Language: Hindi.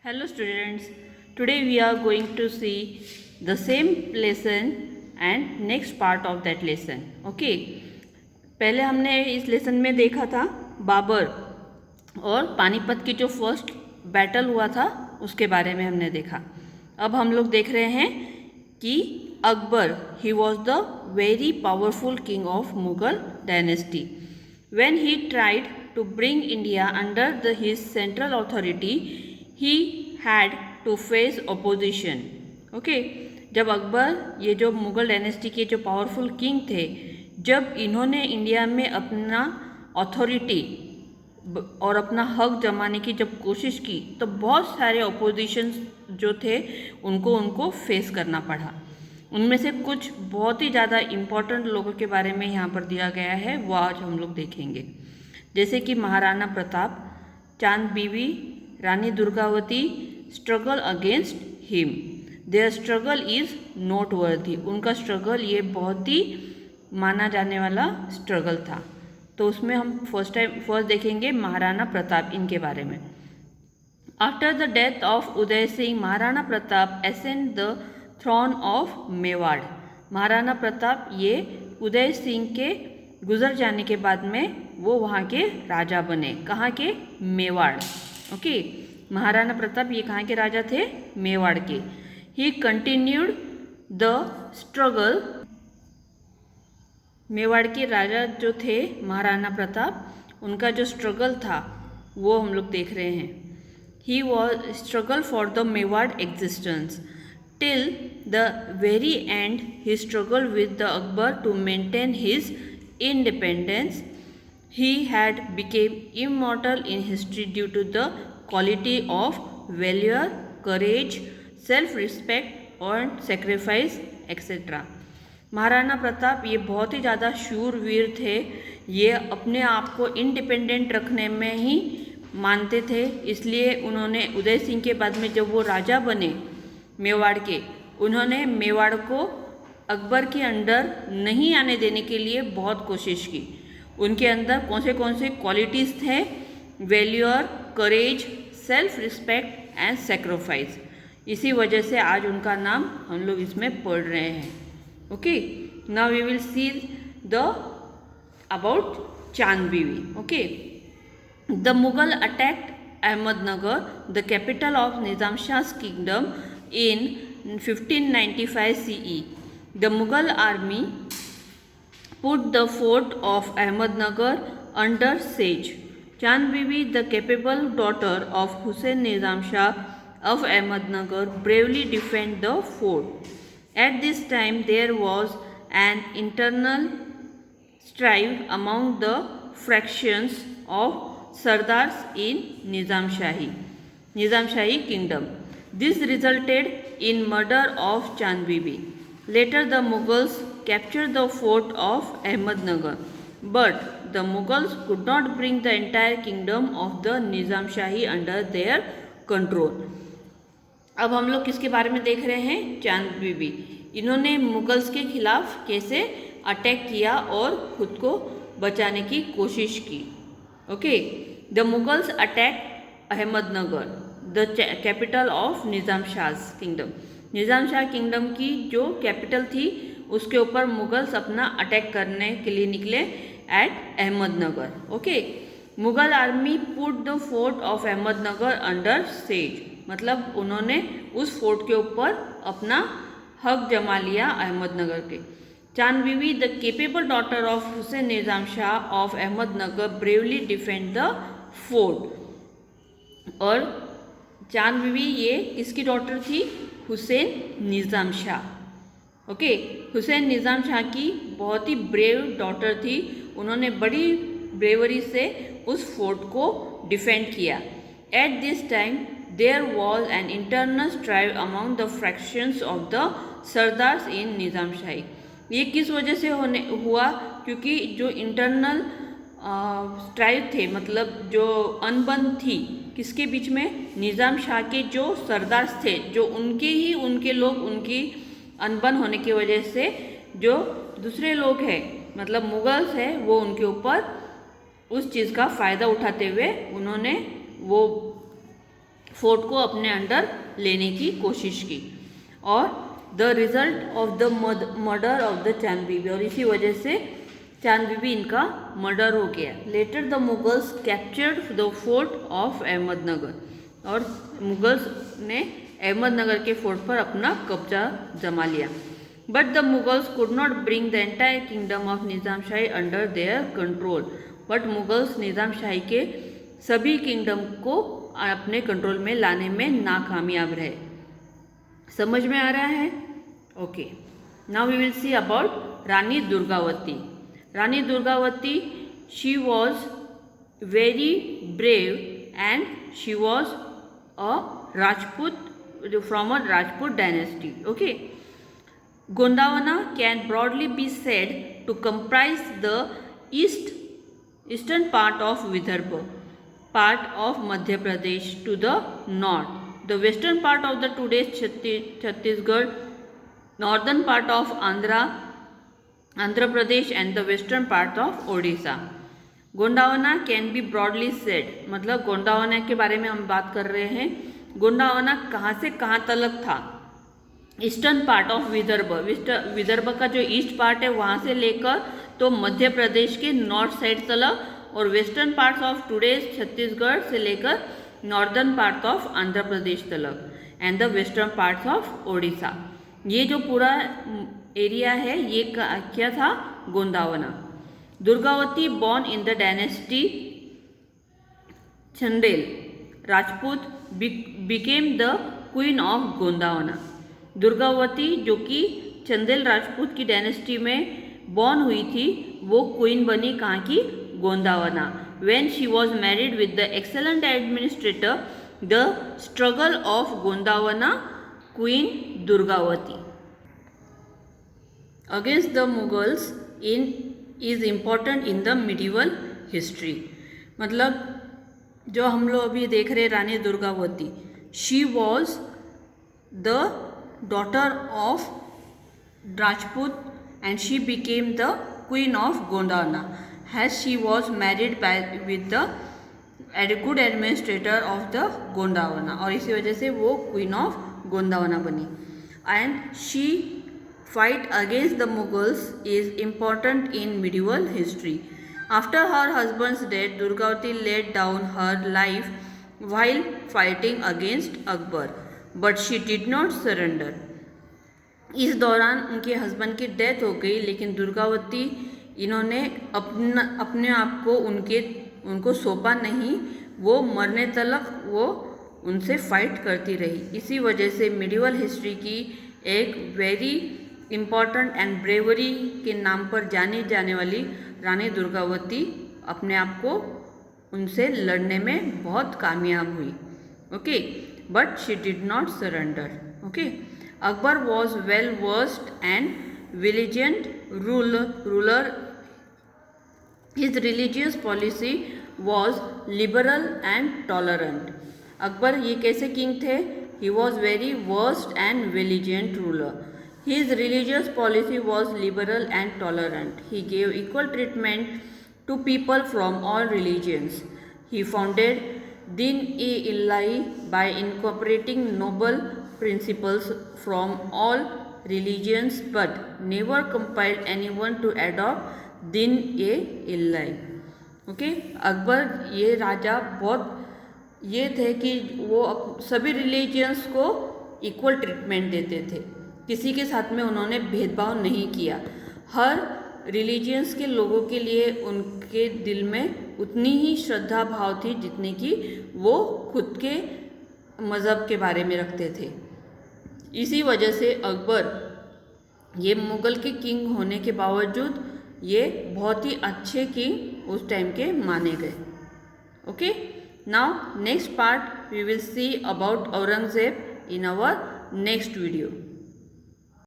Hello students, today we are going to see the same lesson and next part of that lesson. Okay, पहले हमने इस लेसन में देखा था बाबर और पानीपत की जो फर्स्ट बैटल हुआ था उसके बारे में हमने देखा। अब हम लोग देख रहे हैं कि Akbar he was the very powerful king of Mughal dynasty. When he tried to bring India under his central authority, he had to face opposition. Okay, जब अकबर ये जो मुगल डायनेस्टी के जो पावरफुल किंग थे, जब इन्होंने इंडिया में अपना अथॉरिटी और अपना हक जमाने की जब कोशिश की तो बहुत सारे अपोजिशन जो थे उनको फेस करना पड़ा. उनमें से कुछ बहुत ही ज़्यादा इम्पॉर्टेंट लोगों के बारे में यहाँ पर दिया गया है, वो आज हम लोग देखेंगे. जैसे कि Maharana Pratap, Chand Bibi, Rani Durgavati struggle against him. Their struggle is not worthy. उनका स्ट्रगल ये बहुत ही माना जाने वाला स्ट्रगल था. तो उसमें हम फर्स्ट देखेंगे महाराणा प्रताप, इनके बारे में. After the death of Uday Singh, Maharana Pratap ascend the throne of Mewar. Maharana Pratap ये उदय सिंह के गुजर जाने के बाद में वो वहाँ के राजा बने. कहाँ के? मेवाड़. ओके, महाराणा प्रताप ये कहाँ के राजा थे? मेवाड़ के. ही कंटिन्यूड द स्ट्रगल. मेवाड़ के राजा जो थे महाराणा प्रताप, उनका जो स्ट्रगल था वो हम लोग देख रहे हैं. He was struggle for the Mewar existence. Till the very end, he struggled with the Akbar to maintain his independence. He had become immortal in history due to the quality of valor, courage, self-respect and sacrifice, etc. Maharana Pratap ये बहुत ही ज़्यादा शूरवीर थे. ये अपने आप को इंडिपेंडेंट रखने में ही मानते थे. इसलिए उन्होंने उदय सिंह के बाद में जब वो राजा बने मेवाड़ के, उन्होंने मेवाड़ को अकबर के अंडर नहीं आने देने के लिए बहुत कोशिश की. उनके अंदर कौन से क्वालिटीज़ थे? वैल्यूर, करेज, सेल्फ रिस्पेक्ट एंड सेक्रीफाइस. इसी वजह से आज उनका नाम हम लोग इसमें पढ़ रहे हैं. Okay, now we will see the about Chand Bibi. Okay, the Mughal attacked Ahmednagar, the capital of Nizam Shah's kingdom, in 1595 CE. The Mughal army put the fort of Ahmednagar under siege. Chand Bibi, the capable daughter of Hussain Nizam Shah of Ahmednagar, bravely defended the fort. At this time, there was an internal strife among the fractions of Sardars in Nizam Shahi kingdom. This resulted in murder of Chand Bibi. Later the Mughals captured the fort of Ahmednagar, but the Mughals could not bring the entire kingdom of the Nizam Shahi under their control. अब हम लोग किसके बारे में देख रहे हैं? चांद बीबी. इन्होंने मुगल्स के खिलाफ कैसे अटैक किया और खुद को बचाने की कोशिश की. Okay, the Mughals attack Ahmednagar, the capital of Nizam Shah kingdom. Nizam Shah kingdom की जो कैपिटल थी उसके ऊपर मुगल्स अपना अटैक करने के लिए निकले at Ahmednagar. Okay, Mughal army put the fort of Ahmednagar under siege. मतलब उन्होंने उस फोर्ट के ऊपर अपना हक जमा लिया अहमदनगर के. चांद बीवी, the capable daughter of Hussain Nizam Shah of Ahmednagar, bravely defend the fort. और चांद बीवी ये किसकी डॉटर थी? हुसैन निज़ाम शाह. ओके, हुसैन निज़ाम शाह की बहुत ही ब्रेव डॉटर थी. उन्होंने बड़ी ब्रेवरी से उस फोर्ट को डिफेंड किया. At this time there was an internal strife among the factions of the sardars in Nizam Shahi. ये किस वजह से हुआ? क्योंकि जो इंटरनल स्ट्राइव थे, मतलब जो अनबन थी किसके बीच में? निज़ाम शाह के जो सरदार थे, जो उनके लोग, उनकी अनबन होने की वजह से जो दूसरे लोग हैं, मतलब मुगल्स हैं, वो उनके ऊपर उस चीज़ का फ़ायदा उठाते हुए उन्होंने वो फोर्ट को अपने अंडर लेने की कोशिश की, और the result of the murder of the चांद बीबी, और इसी वजह से चांद बीबी इनका मर्डर हो गया। Later the Mughals captured the fort of Ahmednagar, और मुगल्स ने अहमदनगर के फोर्ट पर अपना कब्जा जमा लिया। But the Mughals could not bring the entire kingdom of Nizam Shahi under their control, but Mughals Nizam Shahi के सभी किंगडम को अपने कंट्रोल में लाने में नाकामयाब रहे। समझ में आ रहा है? Okay, now we will see about Rani Durgavati. Rani Durgavati, she was very brave and she was a Rajput from a Rajput dynasty. Okay, Gondwana can broadly be said to comprise the eastern part of Vidarbha, part of Madhya Pradesh to the north, the western part of the today's Chhattisgarh, northern part of Andhra Pradesh and the western part of Odisha. Gondwana can be broadly said, मतलब गोंडावना के बारे में हम बात कर रहे हैं। गोंडावना कहाँ से कहाँ तलक था? Eastern part of Vidarbha, Vidarbha का जो ईस्ट पार्ट है वहाँ से लेकर तो मध्य प्रदेश के नॉर्थ साइड तलक, और western parts of today's Chhattisgarh से लेकर northern part of Andhra Pradesh तलक, and the western parts of Odisha. ये जो पूरा एरिया है ये क्या था? गोंडावना। Durgavati born in the dynasty Chandel Rajput became the queen of गोंडावना। Durgavati जो कि चंदेल राजपूत की डायनेस्टी में बॉर्न हुई थी, वो क्वीन बनी कहाँ की? गोंडावना। When she was married with the excellent administrator, the struggle of गोंडावना queen Durgavati against the Mughals is important in the medieval history। मतलब जो हम लोग अभी देख रहे Rani Durgavati, she was the daughter of Rajput and she became the queen of Gondwana as she was married with the good administrator of the Gondwana, और इसी वजह से वो queen of गोंडावना बनी। and she fight against the Mughals is important in medieval history। After her husband's death, Durgavati laid down her life while fighting against Akbar, but she did not surrender। इस दौरान उनके हस्बैंड की डेथ हो गई, लेकिन दुर्गावती इन्होंने अपने आप को उनको सौंपा नहीं, वो मरने तलक वो उनसे फाइट करती रही। इसी वजह से मिडिवल हिस्ट्री की एक वेरी इम्पॉर्टेंट एंड ब्रेवरी के नाम पर जानी जाने वाली रानी दुर्गावती अपने आप को उनसे लड़ने में बहुत कामयाब हुई। Okay, but she did not surrender. Okay, Akbar was well versed and vigilant ruler. His religious policy was liberal and tolerant. Akbar ये कैसे किंग थे? He was very versed and vigilant ruler. His religious policy was liberal and tolerant. He gave equal treatment to people from all religions. He founded Din-e-Illahi by incorporating noble principles from all religions, but never compelled anyone to adopt Din-e-Illahi। Okay, Akbar ये राजा बहुत ये थे कि वो सभी रिलीजियंस को इक्वल ट्रीटमेंट देते थे, किसी के साथ में उन्होंने भेदभाव नहीं किया। हर रिलीजियंस के लोगों के लिए उनके दिल में उतनी ही श्रद्धा भाव थी जितनी कि वो खुद के मज़हब के बारे में रखते थे। इसी वजह से अकबर ये मुग़ल के किंग होने के बावजूद ये बहुत ही अच्छे किंग उस टाइम के माने गए। Okay, now next part we will see about Aurangzeb in our next video.